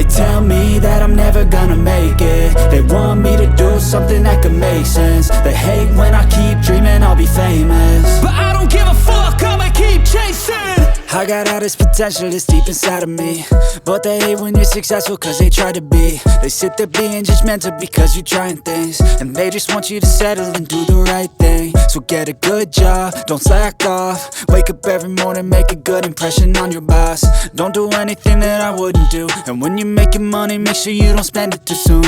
They tell me that I'm never gonna make it. They want me to do something that could make sense. They hate when I keep dreaming I'll be famous, but I don't give a fuck, I'ma keep chasing. I got all this potential that's deep inside of me, but they hate when you're successful cause they try to be. They sit there being judgmental because you're trying things, and they just want you to settle and do the right thing. So get a good job, don't slack off. Wake up every morning, make a good impression on your boss. Don't do anything that I wouldn't do, and when you're making money, make sure you don't spend it too soon.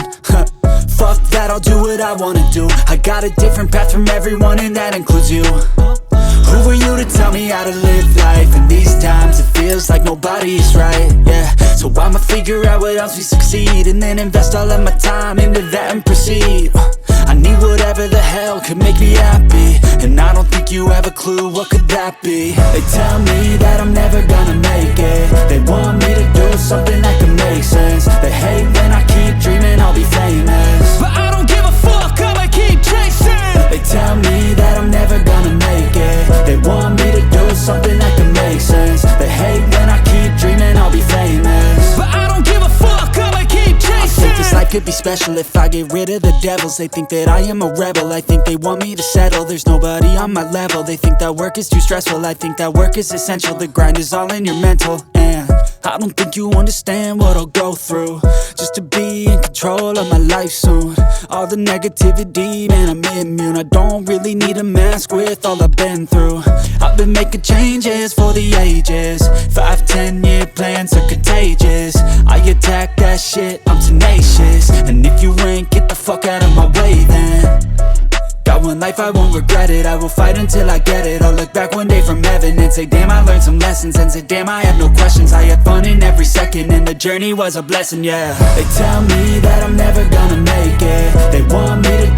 Fuck that, I'll do what I wanna do. I got a different path from everyone, and that includes you. Who are you to tell me how to live life? In these times it feels like nobody is right, yeah. So I'ma figure out what else we succeed, and then invest all of my time into that and proceed. I need whatever the hell could make me happy, and I don't think you have a clue what could that be. They tell me that I'm never gonna make it. They want me to do something that could make sense. They hate when I keep dreaming I'll be famous, but I don't give a fuck, I'ma keep chasing. They tell me that I'm never gonna make it. They want me to do something that can make sense. They hate when I keep dreaming I'll be famous, but I don't give a fuck, I'ma keep chasing. I think this life could be special if I get rid of the devils. They think that I am a rebel, I think they want me to settle. There's nobody on my level. They think that work is too stressful, I think that work is essential. The grind is all in your mental, and I don't think you understand what I'll go through just to be in control of my life soon. All the negativity, man, I'm immune. I don't really need a mask with all I've been through. I've been making changes for the ages. 5-10 year plans are contagious. I attack that shit, I'm tenacious. And if you ain't, get the fuck out of my way then. Got one life, I won't regret it. I will fight until I get it. I'll look back one day from heaven and say, damn, I learned some lessons. And say, damn, I had no questions. I had fun in every second, and the journey was a blessing, yeah. They tell me that I'm never gonna make it. They want me to